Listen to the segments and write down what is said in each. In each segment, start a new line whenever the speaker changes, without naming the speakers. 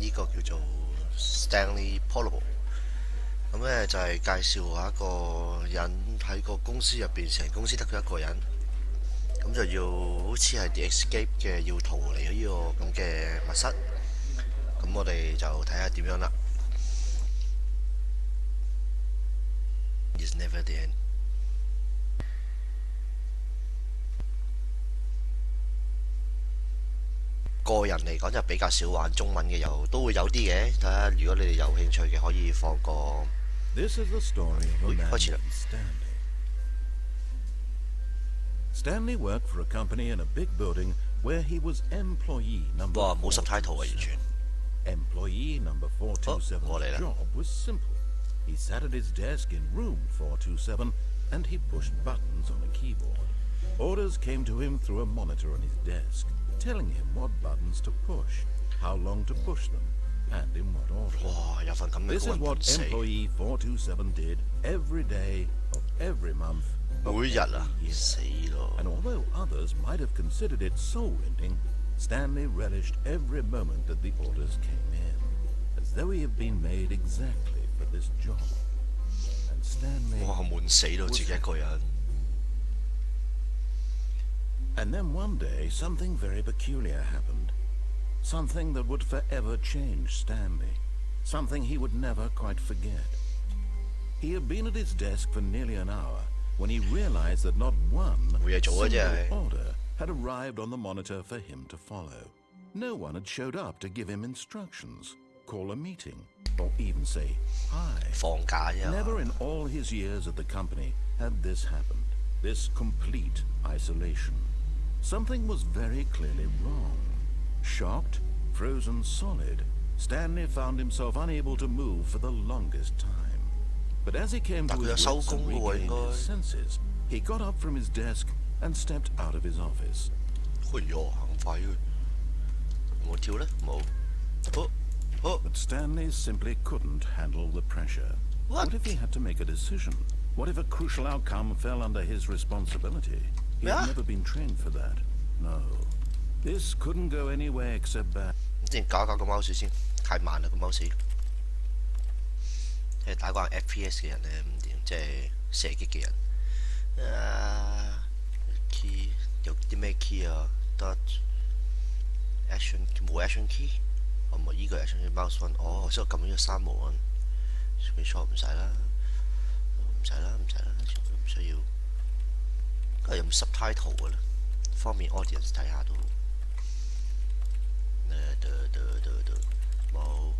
呢個叫做 Stanley Polo。咁咧就係介紹下一個人喺個公司入邊，成公司得佢一個人，咁就要好似係 The Escape 嘅，要逃離呢個咁嘅密室。咁我哋就睇下點樣啦。It's never the end。個人嚟講就比較少玩中文嘅，都會有啲嘅。睇下如果你哋有興趣嘅，可以放個。開始啦。
Stanley worked for a company in a big building where he was employee number
哇，冇 subtitle 啊，完全。
Employee number 427's job was simple. He sat at his desk in room 427 and he pushed buttons on a keyboard. Orders came to him through a monitor on his desk, telling him what buttons to push, how long to push them, and in what order.
哇，有份咁嘅
This is what employee 427 did every day of every month.
每日啊，死咯！
And although others might have considered it soul-rending, Stanley relished every moment that the orders came in, as though he had been made exactly for this job. And Stanley
哇，悶死咯，自己一個人。
And then one day, something very peculiar happened. Something that would forever change Stanley. Something he would never quite forget. He had been at his desk for nearly an hour when he realized that not one single order had arrived on the monitor for him to follow. No one had showed up to give him instructions, call a meeting, or even say hi.
放假啫。
Never in all his years at the company had this happened. This complete isolation. Something was very clearly wrong. Shocked, frozen solid, Stanley found himself unable to move for the longest time. But as he came to his wits and regained his senses, he got up from his desk and stepped out of his office.
哎呀，咁快嘅，有冇跳咧？冇。
But Stanley simply couldn't handle the pressure. What if he had to make a decision? What if a crucial outcome fell under his responsibility? He had never been trained for that. No. This couldn't go anywhere except bad.
之前搞個 mouse 先，太慢啦個 mouse。即係打慣 FPS 嘅人咧唔掂，即係射擊嘅人。key 有啲咩 key 啊？得 action 冇 action key。我唔係依個 action key mouse one。哦，所以我撳咗3無按。screenshot 唔使啦，唔使啦，全部都唔需要。有冇 subtitle 嘅咧？方便 audience 睇下都。冇。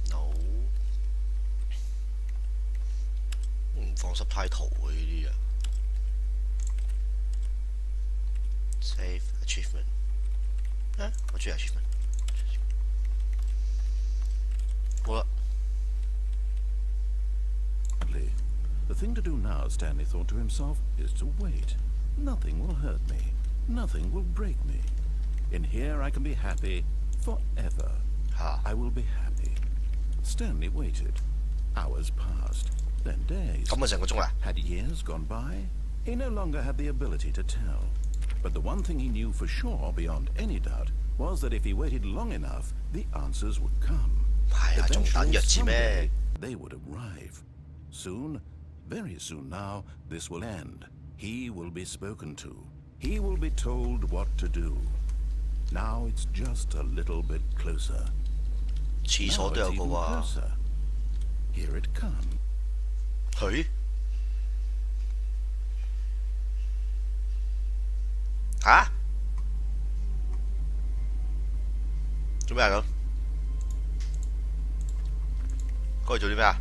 no。唔放 subtitle 嘅呢啲啊。save achievement。啊，我中意 achievement。好啦。
The thing to do now, Stanley thought to himself, is to wait. Nothing will hurt me. Nothing will break me. In here I can be happy forever. I will be happy. Stanley waited. Hours passed. Then days.
咁啊，成個鐘啦。
Had years gone by? He no longer had the ability to tell. But the one thing he knew for sure, beyond any doubt, was that if he waited long enough, the answers would come.
係啊，仲等日子咩？
They would arrive. Soon, very soon now, this will end. He will be spoken to. He will be told what to do. Now it's just a little bit closer.
廁所都有個喎。
Here it comes.
佢嚇？做咩啊咁？嗰度做啲咩啊？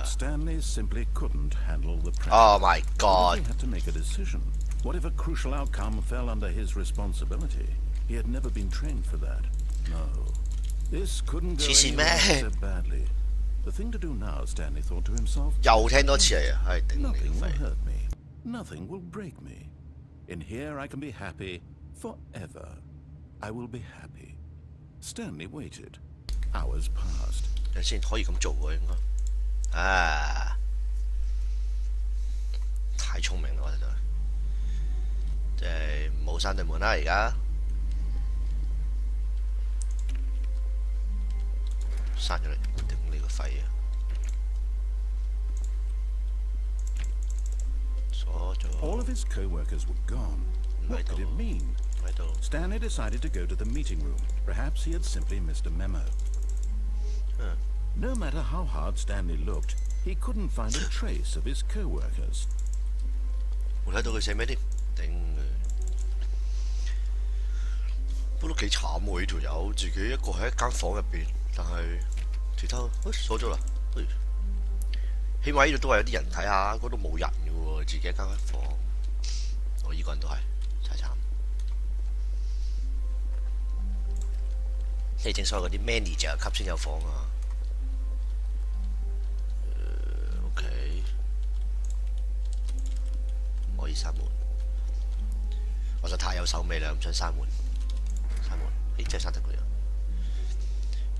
Stanley simply couldn't handle the pressure.
Oh my God!
He had to make a decision. What if a crucial outcome fell under his responsibility? He had never been trained for that. No, this couldn't go anywhere so badly. The thing to do now, Stanley thought to himself.
又聽多次嚟啊！係頂你
Nothing
肺
will hurt me. Nothing will break me. In here I can be happy forever. I will be happy. Stanley waited. Hours passed.
有先可以咁做喎，應該。啊！太聰明啦，我覺得。即係冇閂對門啦，而家閂咗嚟，頂你個肺啊！鎖咗。
All of his co-workers were gone. What could it mean? Stanley decided to go to the meeting room. Perhaps he had simply missed a memo. No matter how hard Stanley looked, he couldn't find a trace of his co-workers.
冇睇到佢寫咩添，頂佢！不過都幾慘喎，呢條友自己一個喺一間房入邊，但係其他鎖咗啦。起碼呢度都係有啲人睇下，嗰度冇人嘅喎，自己一間房。我依個人都係太慘。即係正所謂嗰啲 manager 級先有房啊。OK， 唔可以閂門。我就太有手尾啦，唔想閂門。閂門，咦，真係閂得佢啊！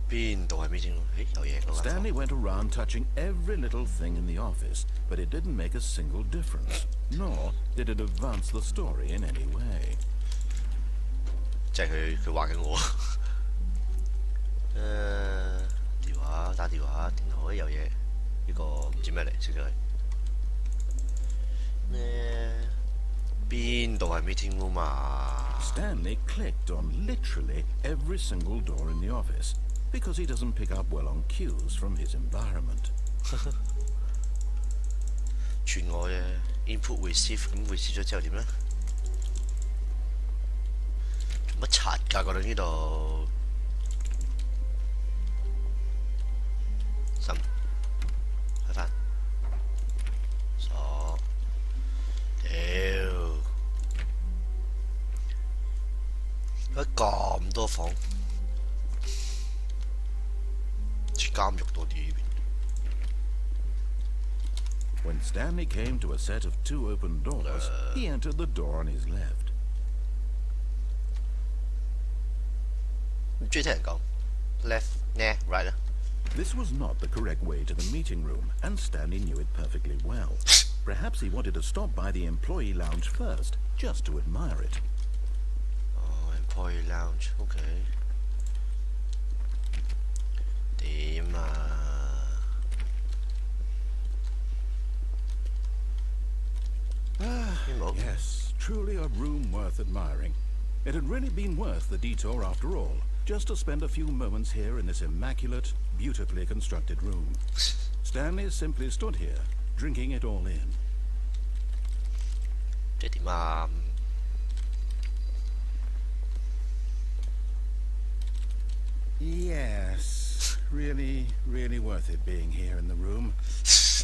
邊度係 meeting room？咦，有嘢嗰間房。
Stanley went around touching every little thing in the office, but it didn't make a single difference, nor did it advance the story in any way.
即係佢話緊我。電話打電話，電腦有嘢，呢個唔知咩嚟，識咗佢。邊度係 meeting room 啊
？Stanley clicked on literally every single door in the office because he doesn't pick up well on cues from his environment.
傳我嘅 input receive， 咁 receive 咗之後點咧？做乜柒㗎？覺得呢度心開翻鎖，屌！點解咁多房？似監獄多啲呢邊。
When Stanley came to a set of 2 open doors, he entered the door on his left.
唔中意聽人講 left 呢 right 啊。
This was not the correct way to the meeting room, and Stanley knew it perfectly well. Perhaps he wanted to stop by the employee lounge first, just to admire it.
Oh, employee lounge, okay. 點啊？
Yes, truly a room worth admiring. It had really been worth the detour after all, just to spend a few moments here in this immaculate, beautifully constructed room. Stanley simply stood here, drinking it all in.
即係點啊？
Yes, really, really worth it being here in the room. A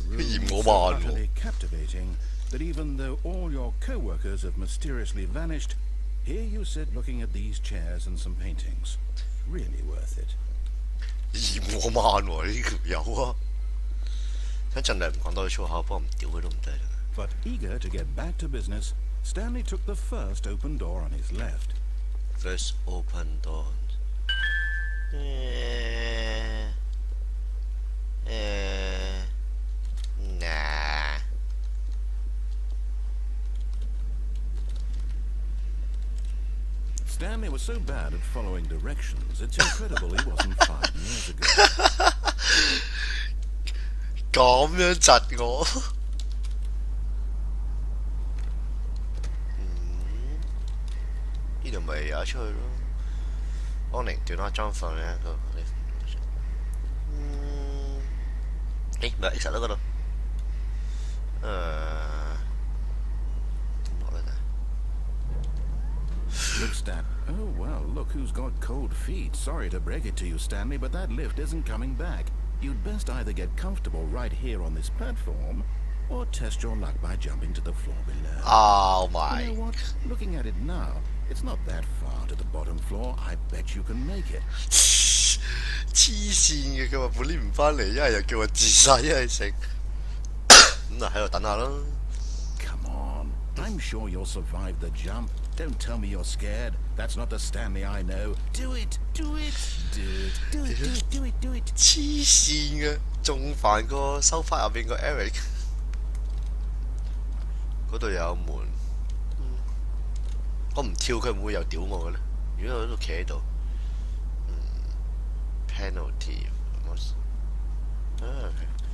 room
嫌我
so
慢
utterly
喎。
captivating that even though all your co-workers have mysteriously vanished, here you sit looking at these chairs and some paintings. Really worth it.
嫌我慢喎呢條友啊！想盡量唔講多啲粗口，不過唔屌佢都唔得。
But eager to get back to business, Stanley took the first open door on his left.
First open door. Nah.
Stanley was so bad at following directions, it's incredible he wasn't 5 years ago.
咁樣窒我。呢度咪有得出去咯。安寧斷啦，裝放呢一個。誒，咪 X 咯嗰度。點落嚟咧？
Look, Stan. Oh, well, look who's got cold feet. Sorry to break it to you, Stanley, but that lift isn't coming back. You'd best either get comfortable right here on this platform, or test your luck by jumping to the floor below.
Oh my!
You know what? Looking at it now, it's not that far to the bottom floor. I bet you can make it.
黐線嘅，佢話本年唔翻嚟，一係又叫我自殺，一係食。咁啊喺度等下咯。
Come on. I'm sure you'll survive the jump. Don't tell me you're scared. That's not the Stanley I know. Do it! Do it! Do it! Do it! Do it! Do it! Do it!
黐線嘅，仲煩過收翻入邊個 Eric。嗰度有門。我唔跳佢唔會又屌我嘅咧？如果我喺度企喺度，penalty，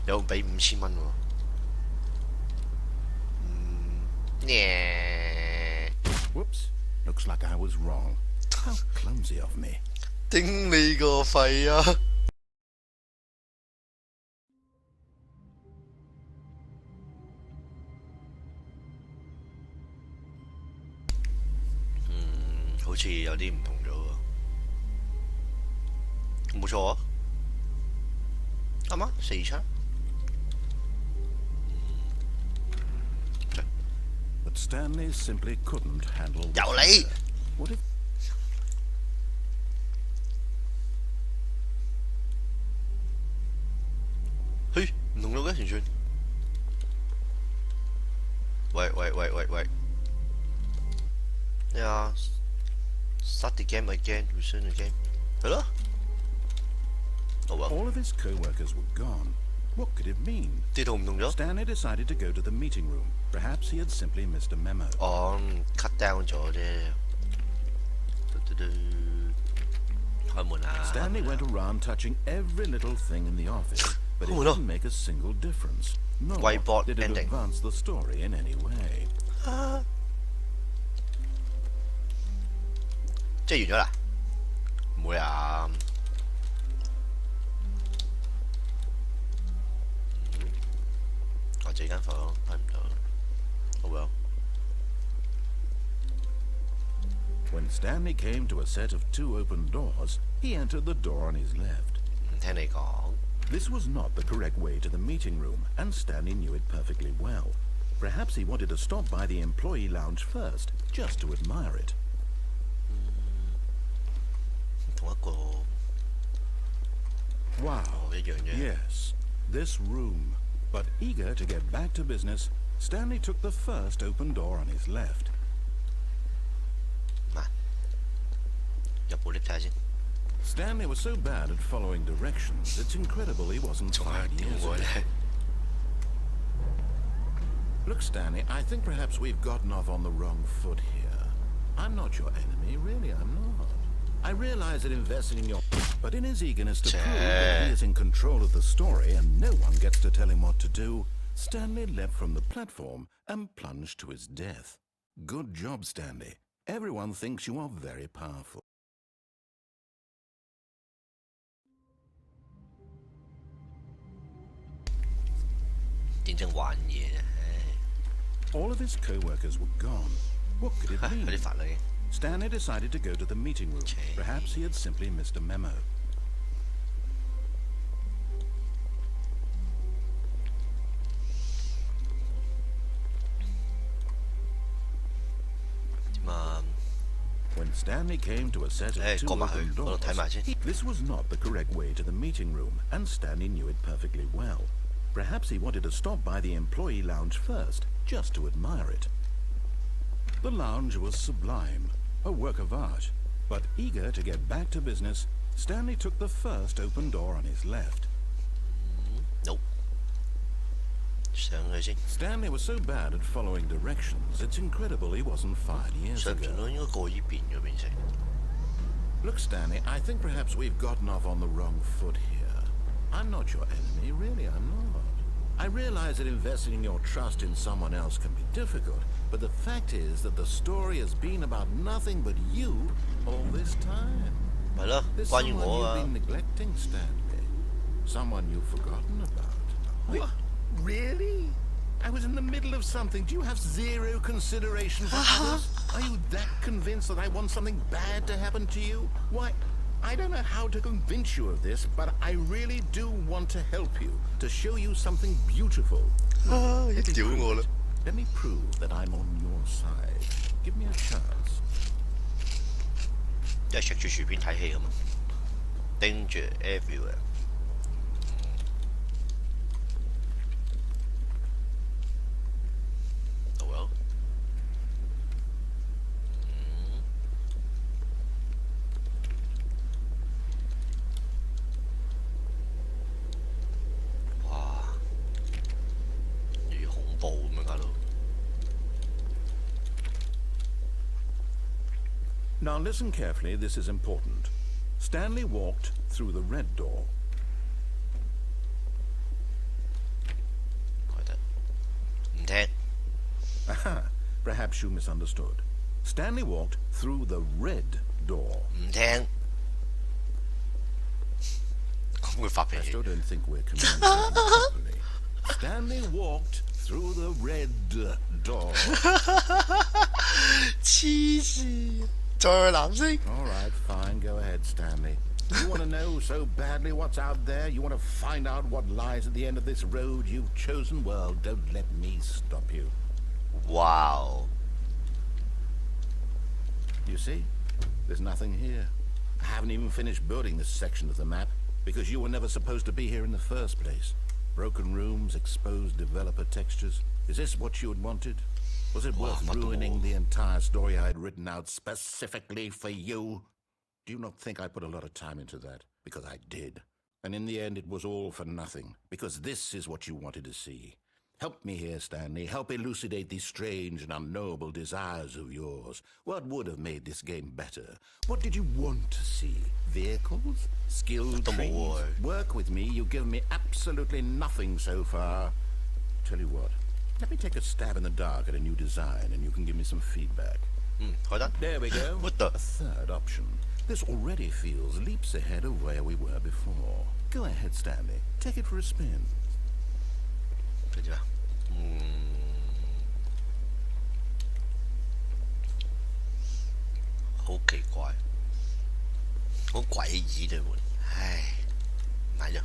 有俾5000蚊喎。
Whoops. Looks like I was wrong. How clumsy of me.
頂你個肺啊！好似有啲唔同咗喎。冇錯啊，啱嗎？47。
But Stanley simply couldn't handle.
由你。
What if?
嘿，唔同咗嘅完全。喂。咩啊？Start the game again, resume the game。係咯。Oh well。
All of his co-workers were gone. What could it mean?
地圖唔同咗。
Stanley decided to go to the meeting room. Perhaps he had simply missed a memo.
哦，cut down 咗啫。開門啊
Stanley went around touching every little thing in the office, but it didn't make a single difference. Nor
Whiteboard
did it
ending.
advance the story in any way.
即係完咗啦？唔會啊！我自己間房睇唔到。好well。
When Stanley came to a set of 2 open doors, he entered the door on his left.
唔聽你講。
This was not the correct way to the meeting room, and Stanley knew it perfectly well. Perhaps he wanted to stop by the employee lounge first, just to admire it.
同一個。
Wow.
一樣啫。
Yes, this room. But eager to get back to business, Stanley took the first open door on his left.
入部 lift 睇下先。
Stanley was so bad at following directions, it's incredible he wasn't
仲係
5
屌
years
我
ago.
咧。
Look, Stanley, I think perhaps we've gotten off on the wrong foot here. I'm not your enemy, really, I'm not. I realize that investing in your... But in his eagerness to prove that he is in control of the story and no one gets to tell him what to do, Stanley leapt from the platform and plunged to his death. Good job, Stanley. Everyone thinks you are very powerful.
點正玩嘢啫？
All of his co-workers were gone. What could it
唉，
mean?
有啲煩你。
Stanley decided to go to the meeting room. Perhaps he had simply missed a memo.
點啊？
When Stanley came to a set of 2
過埋去，
open
我
doors,
度睇埋先。
this was not the correct way to the meeting room, and Stanley knew it perfectly well. Perhaps he wanted to stop by the employee lounge first, just to admire it. The lounge was sublime, a work of art. But eager to get back to business, Stanley took the first open door on his left.
No。上去先。
Stanley was so bad at following directions, it's incredible he wasn't 5 years
上唔上
ago.
到應該過呢邊嘅變成。
Look, Stanley, I think perhaps we've gotten off on the wrong foot here. I'm not your enemy, really, I'm not. I realize that investing in your trust in someone else can be difficult, but the fact is that the story has been about nothing but you all this time.
係咯，
There's
關於
someone
我
you've
啊。
been neglecting, Stanley. Someone you've forgotten about. What? Really? I was in the middle of something. Do you have zero consideration for others? Are you that convinced that I want something bad to happen to you? Why, I don't know how to convince you of this, but I really do want to help you, to show you something beautiful.
一屌我啦！
Let me prove that I'm on your side. Give me a chance.
一係食住薯片睇戲咁啊！Danger everywhere。好啊。哇！越恐怖咁樣搞到。
Now listen carefully, this is important. Stanley walked through the red door.
開得唔聽。
Aha, perhaps you misunderstood. Stanley walked through the red door.
唔聽。咁會發脾
I
氣。
still don't think we're communicating properly. Stanley walked through the red door.
黐線，再藍色。
All right, fine, go ahead, Stanley. You want to know so badly what's out there? You want to find out what lies at the end of this road you've chosen? Well, don't let me stop you.
Wow.
You see? There's nothing here. I haven't even finished building this section of the map because you were never supposed to be here in the first place. Broken rooms, exposed developer textures. Is this what you had wanted? Was it worth ruining the entire story I had written out specifically for you? Do you not think I put a lot of time into that? Because I did. And in the end, it was all for nothing. Because this is what you wanted to see. Help me here, Stanley. Help elucidate these strange and unknowable desires of yours. What would have made this game better? What did you want to see? Vehicles? Skill trees? Work with me. You've given me absolutely nothing so far. Tell you what. Let me take a stab in the dark at a new design and you can give me some feedback.
開得。
There we go.
What the?
A third option. This already feels leaps ahead of where we were before. Go ahead, Stanley. Take it for a spin.
跟住啊，好奇怪，好詭異對門，唉，買咗，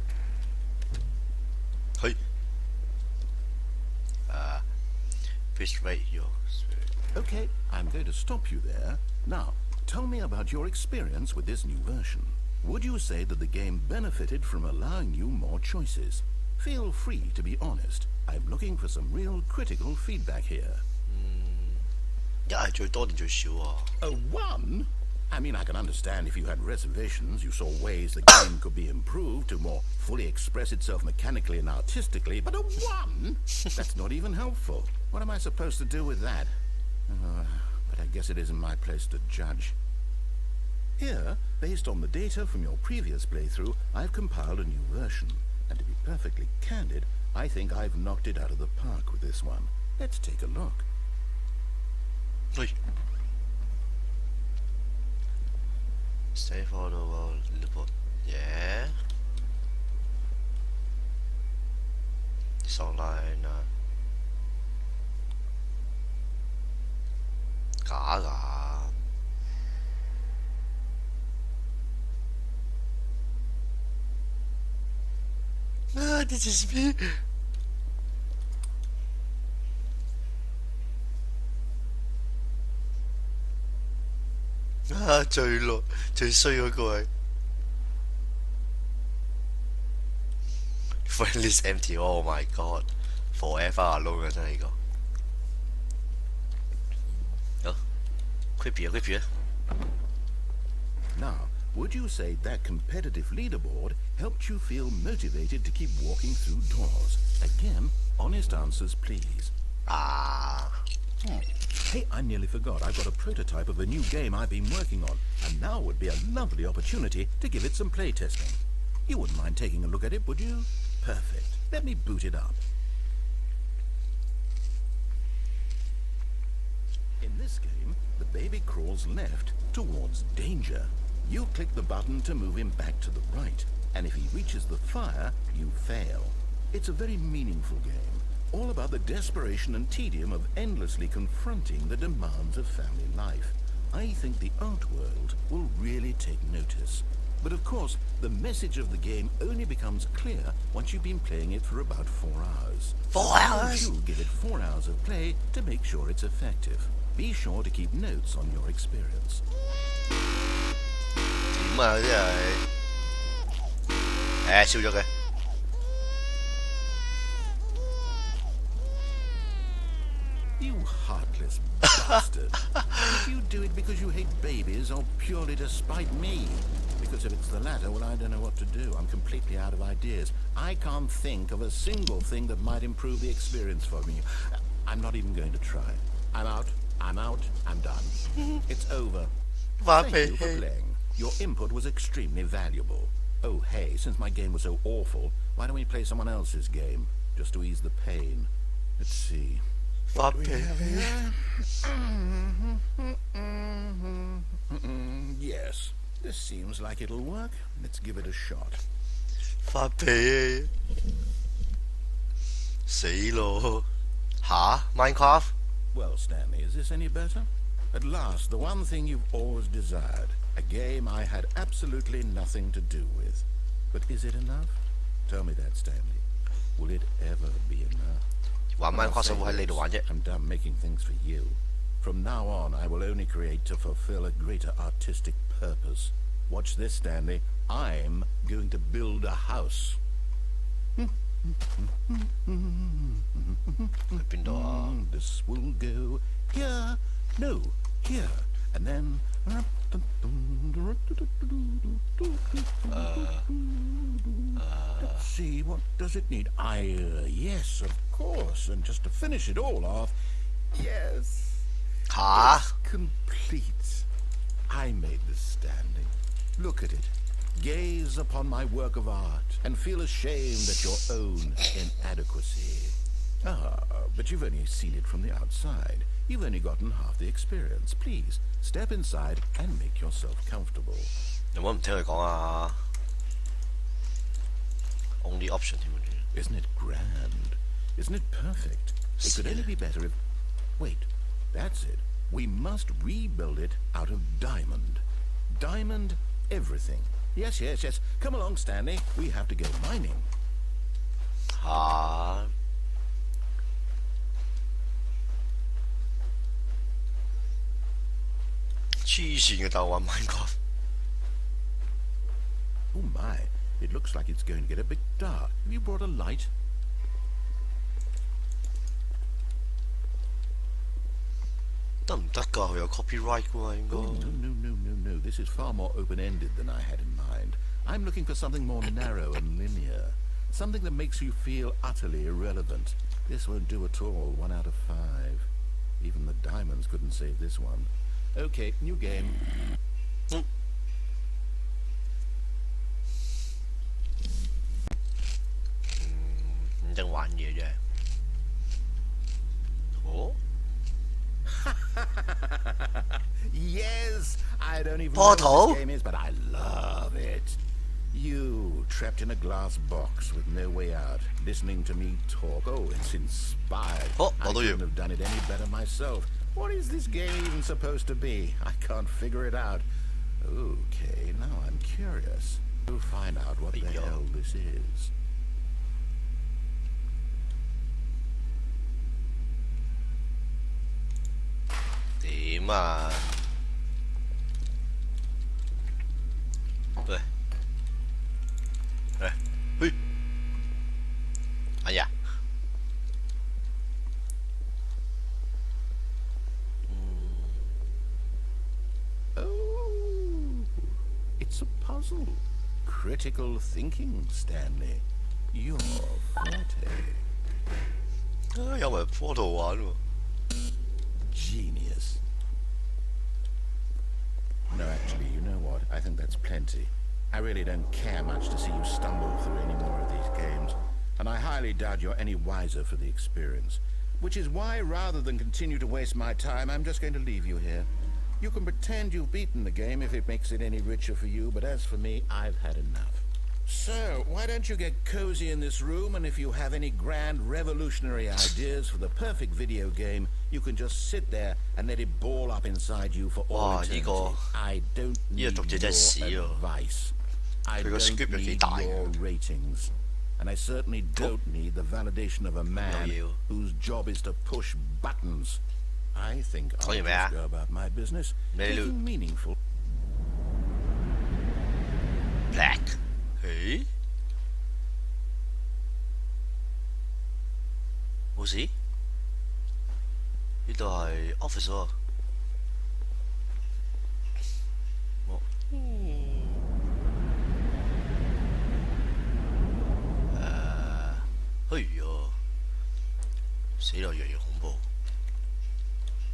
去，please rate your spirit.
Okay, I'm going to stop you there. Now, tell me about your experience with this new version. Would you say that the game benefited from allowing you more choices? Feel free to be honest. I'm looking for some real critical feedback here.
一係最多定最少啊？
A 1? I mean, I can understand if you had reservations, you saw ways the game could be improved to more fully express itself mechanically and artistically, but a 1? That's not even helpful. What am I supposed to do with that? But I guess it isn't my place to judge. Here, based on the data from your previous playthrough, I've compiled a new version. And to be perfectly candid, I think I've knocked it out of the park with this one. Let's take a look.
喂 ，Stay for the world, yeah. It's online 啊，假㗎。This is me. 最衰嗰個係 Friendless Empty. Oh my god, forever alone 啊！真係呢個。好 ，creepy 啊 creepy 啊！
Now, would you say that competitive leaderboard helped you feel motivated to keep walking through doors? Again, honest answers, please. Hey, I nearly forgot. I've got a prototype of a new game I've been working on, and now would be a lovely opportunity to give it some playtesting. You wouldn't mind taking a look at it, would you? Perfect. Let me boot it up. In this game, the baby crawls left towards danger. You click the button to move him back to the right, and if he reaches the fire, you fail. It's a very meaningful game, all about the desperation and tedium of endlessly confronting the demands of family life. I think the art world will really take notice. But of course, the message of the game only becomes clear once you've been playing it for about 4 hours.
4 hours?
You give it 4 hours of play to make sure it's effective. Be sure to keep notes on your experience.
點啊？真係，燒咗佢。
You heartless bastard. If you do it because you hate babies or purely to spite me? Because if it's the latter, well, I don't know what to do. I'm completely out of ideas. I can't think of a single thing that might improve the experience for me. I'm not even going to try. I'm out. I'm done. It's over.
發
Thank
脾
you for
氣。
playing. Your input was extremely valuable. Oh, hey, since my game was so awful, why don't we play someone else's game, just to ease the pain? Let's see.
發脾氣。
Yes, this seems like it'll work. Let's give it a shot.
發脾氣。死咯！吓 Minecraft？
Well, Stanley, is this any better? At last, the one thing you've always desired. A game I had absolutely nothing to do with. But is it enough? Tell me that, Stanley. Will it ever be enough?
玩
I'll
Minecraft 使
say
會喺你
this,
度玩啫。
I'm done making things for you. From now on, I will only create to fulfill a greater artistic purpose. Watch this, Stanley. I'm going to build a house.
去邊度啊？
This will go here. No, here. And then... Let's see, what does it need? Yes, of course. And just to finish it all off, yes.
吓
It's complete. I made this, Stanley. Look at it. Gaze upon my work of art and feel ashamed at your own inadequacy. Ah, but you've only seen it from the outside. You've only gotten half the experience. Please, step inside and make yourself comfortable.
有冇唔聽佢講啊 ？Only option 添啊！
Isn't it grand? Isn't it perfect? It could only be better if... Wait, that's it. We must rebuild it out of diamond. Diamond everything. Yes, yes, yes. Come along, Stanley. We have to go mining.
吓黐線嘅，但我玩 Minecraft。
Oh my, it looks like it's going to get a bit dark. Have you brought a light?
得唔得㗎？佢有 copyright 㗎嘛，應該。
Oh, no. This is far more open-ended than I had in mind. I'm looking for something more narrow and linear. Something that makes you feel utterly irrelevant. This won't do at all. 1 out of 5. Even the diamonds couldn't save this one. Okay, new game.
唔定玩嘢啫。哦，
Yes, I don't even know
Portal?
what this game is, but I love it. You, trapped in a glass box with no way out, listening to me talk. Oh, it's inspired.
Oh,
I
although you-
couldn't have done it any better myself. What is this game even supposed to be? I can't figure it out. Okay, now I'm curious. We'll find out what the
Yo.
hell this is.
點啊？喂，嘿，哎呀，
Oh, it's a puzzle. Critical thinking, Stanley. Your forte.
啊有埋 Portal 玩喎。
Genius. No, actually, you know what? I think that's plenty. I really don't care much to see you stumble through any more of these games, and I highly doubt you're any wiser for the experience. Which is why, rather than continue to waste my time, I'm just going to leave you here. You can pretend you've beaten the game if it makes it any richer for you, but as for me, I've had enough. So, why don't you get cozy in this room, and if you have any grand revolutionary ideas for the perfect video game, you can just sit there and let it ball up inside you for all
哇
eternity.
呢個
I don't
呢個
need
讀者真係屎
your
喎
advice. I
佢個
don't
script 有幾
need
大㗎
your ratings. And I certainly don't need the validation of a man
要
whose job is to push buttons. I think I'll
講完未啊
just go about my business,
你錄
taking meaningful...
Black， 咦？冇事？呢度係 office 喎。我哎呀，死啦！越嚟越恐怖。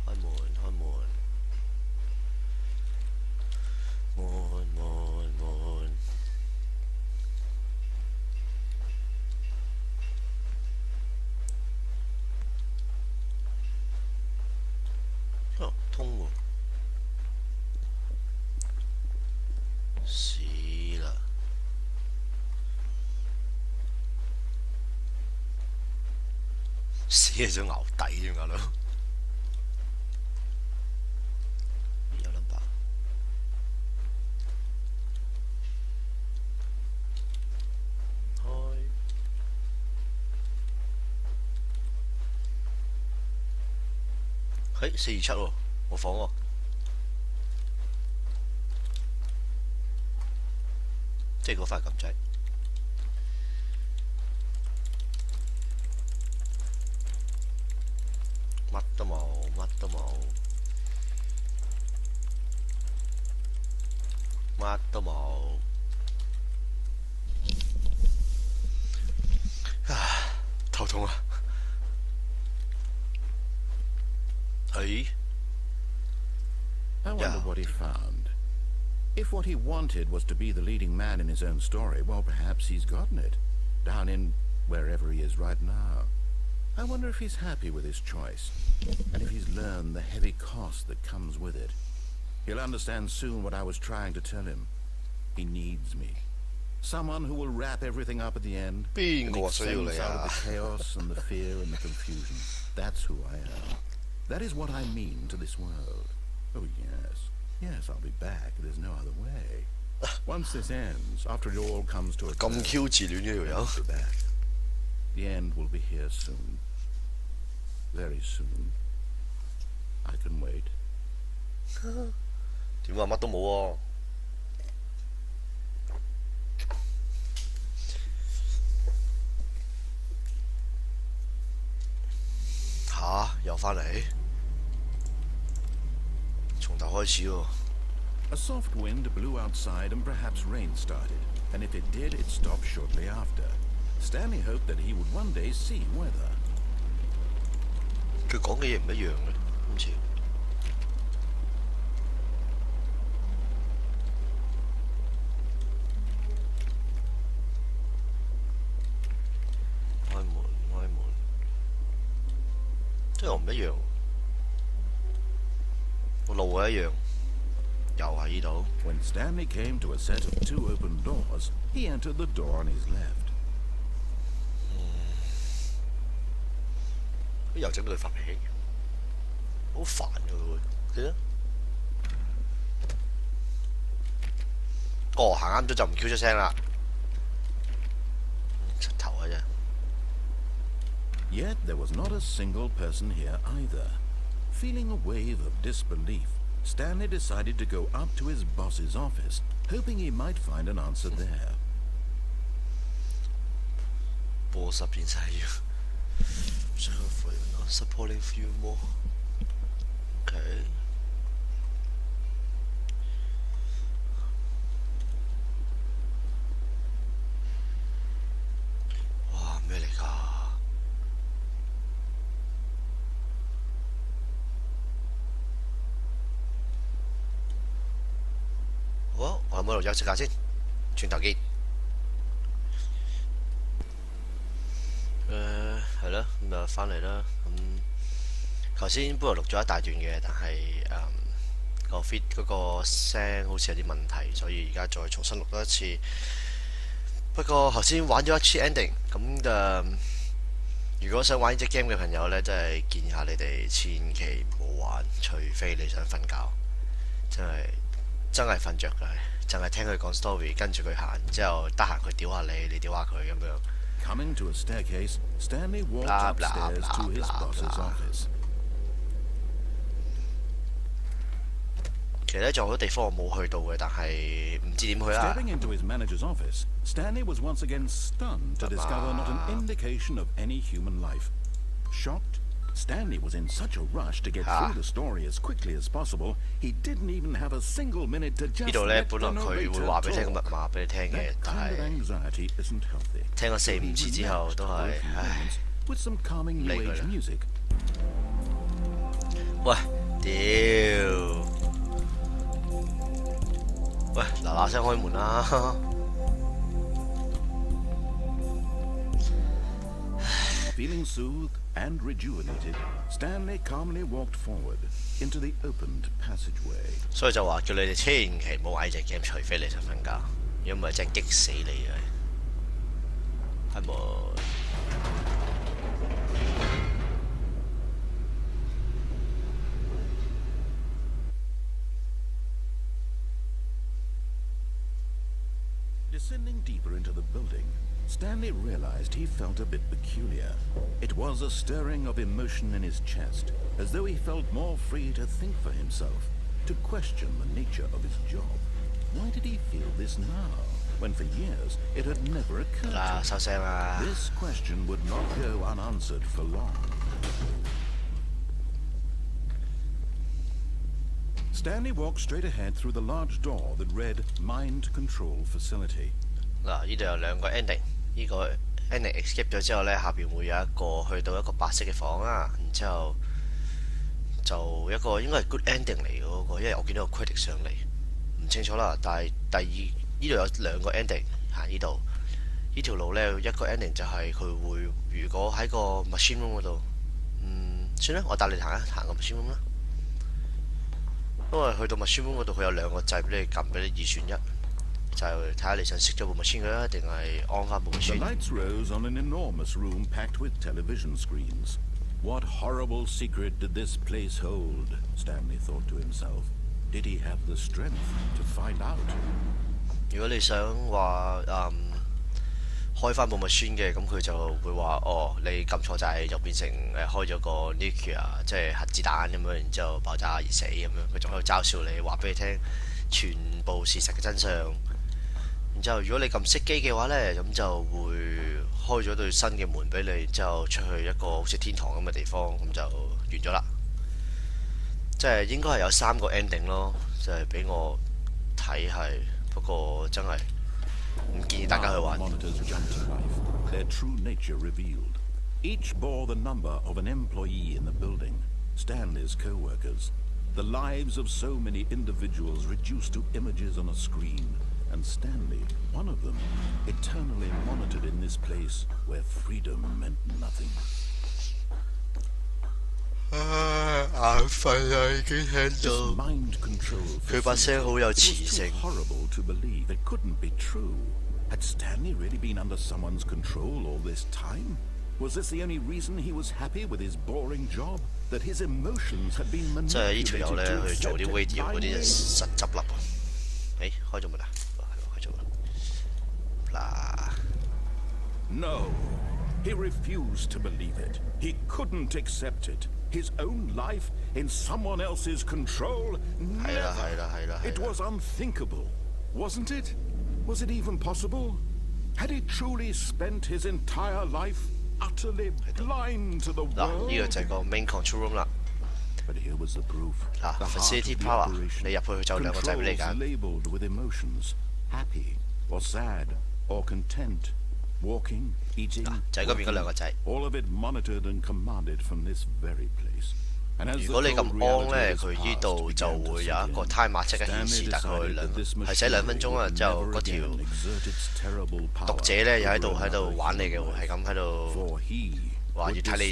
開門，開門。死係想熬底添㗎，佬。有 number。開。嘿，427喎，我房喎。即係嗰塊撳掣。乜都冇，乜都冇，乜都冇。頭痛啊！係。
I wonder what he found. If what he wanted was to be the leading man in his own story, well, perhaps he's gotten it. Down in wherever he is right now. I wonder if he's happy with his choice, and if he's learned the heavy cost that comes with it. He'll understand soon what I was trying to tell him. He needs me. Someone who will wrap everything up at the end, and make sense out of the chaos and the fear and the confusion. That's who I am. That is what I mean to this world. Oh, yes. Yes, I'll be back. There's no other way. Once this ends, after it all comes to a close,
咁 Q 自戀呢條友。
I'll be back. The end will be here soon. Very soon. I can wait.
點啊？乜都冇喎。吓，又返嚟，從頭開始喎。
A soft wind blew outside and perhaps rain started, and if it did, it stopped shortly after. Stanley hoped that he would one day see weather.
佢講嘅嘢唔一樣嘅，今次。開門，開門，即係我唔一樣，個路係一樣，又喺呢度。
When Stanley came to a set of 2 open doors, he entered the door on his left.
又整到佢發脾氣，好煩㗎佢會。點啊？哦，行啱咗就唔 Q 出聲啦。柒頭啊真係。
Yet there was not a single person here either. Feeling a wave of disbelief, Stanley decided to go up to his boss's office, hoping he might find an answer there.
Boss 變晒要。Supporting few more. Okay. 哇，咩嚟㗎？好，我喺度休息下先，轉頭見。係啦，咁啊翻嚟啦。咁頭先本來錄咗一大段嘅，但係個 feed 嗰個聲好似有啲問題，所以而家再重新錄多一次。不過頭先玩咗一次 ending，咁如果想玩呢隻 game 嘅朋友呢，真係建議下你哋千祈唔好玩，除非你想瞓覺，真係瞓着㗎，淨係聽佢講 story， 跟住佢行，之後得閒佢屌下你，你屌下佢咁樣。
Coming to a staircase, Stanley walked upstairs to his boss's office.
其實咧仲有好多地方我冇去到嘅，但係唔知點去啦。
Stepping into his manager's office, Stanley was once again stunned to discover not an indication of any human life. Shocked, Stanley was in such a rush to get through the story as quickly as possible, he didn't even have a single minute to just
呢度咧
let
本
the
來佢會話俾你聽個密
narrator
碼俾你聽嘅，
talk.
但
That kind of
係
anxiety isn't healthy.
聽咗4、5次之後都係，唉，
With some calming new age music.
喂，屌！喂，嗱嗱聲開門啦！
Feeling soothed and rejuvenated, Stanley calmly walked forward into the opened passageway.
所以就話叫你哋千祈唔好玩呢隻 game， 除非你想瞓覺，如果唔係真係激死你嘅。開門。
Descending deeper into the building, Stanley realized he felt a bit peculiar. It was a stirring of emotion in his chest, as though he felt more free to think for himself, to question the nature of his job. Why did he feel this now, when for years it had never occurred to him? This question would not go unanswered for long. Stanley walked straight ahead through the large door that read Mind Control Facility.
嗱，呢度有兩個 ending，呢個 ending escape 咗之後呢，下邊會有一個去到一個白色嘅房啦，然之後就一個應該係 good ending 嚟嘅嗰個，因為我見到個 critic 上嚟，唔清楚啦。但係第二呢度有兩個 ending 行呢度，呢條路呢，一個 ending 就係佢會如果喺個 machine room 嗰度，算啦，我帶你行個 machine room 啦。因為去到 machine room 嗰度，佢有兩個掣俾你撳，俾你二選一，就睇下你想熄咗部 machine 佢啦，定係安翻部 machine。
The lights rose on an enormous room packed with television screens. What horrible secret did this place hold? Stanley thought to himself. Did he have the strength to find out?
如果你想話開翻部 machine 嘅，咁佢就會話哦，你撳錯掣就變成開咗個 nuclear 即係核子彈咁樣，然之後爆炸而死咁樣，佢仲喺度嘲笑你，話俾你聽全部事實嘅真相。然之後如果你撳熄機嘅話呢，咁就會開咗對新嘅門俾你，然之後出去一個好似天堂咁嘅地方，咁就完咗啦。即係應該係有3個 ending 咯，就係俾我睇係，不過真係。唔建議大家去玩。
Monitors jumped to life, their true nature revealed. Each bore the number of an employee in the building, Stanley's co-workers. The lives of so many individuals reduced to images on a screen, and Stanley, one of them, eternally monitored in this place where freedom meant nothing.
眼瞓啊，已經聽到。佢把聲好有磁性。
Horrible to believe it couldn't be true. Had Stanley really been under someone's control all this time? Was this the only reason he was happy with his boring job? That his emotions had been manipulated
即係呢條友咧
to
去做啲
accept
radio 嗰啲就實執笠啊！開咗門啦，係開咗啦。嗱，
No, he refused to believe it. He couldn't accept it. His own life in someone else's control? Never. It was unthinkable, wasn't it? Was it even possible? Had he truly spent his entire life utterly blind to the
嗱，
world?
呢個就係個 main control room 啦。
But here was the proof.
嗱
The heart，facility of the
power，
operation.
你入去就有兩個掣俾你
Controls
揀。
labeled with emotions, happy or sad or content, walking, eating,
就係嗰邊嗰兩個掣。
all of it monitored and commanded from this very place. And as
如果你
the
咁
cold
安
reality
咧，
of his
佢呢
past
度就
began to
會有
sink
一個
in,
timer 即刻顯
Stanley
示，大概
decided that this
係寫2分鐘啊。
machinery
之後
would
嗰
never
條
again exert its terrible power
讀者咧又喺度
over
喺度
another
玩你嘅
human
喎，係咁喺度
For he
話要
would
睇你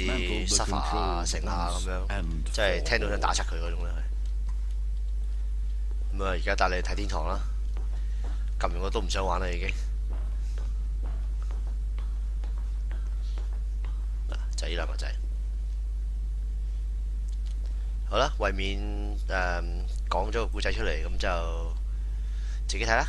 dismantle the
suffer 啊、
controls
成啊
once
咁樣，
and
即係
for
聽到想
all.
打柒佢嗰種咧。咁啊，而家帶你睇天堂啦，撳完我都唔想玩啦已經。嗱，就係呢兩個掣。好啦，為免講咗個故仔出嚟，咁就自己睇啦。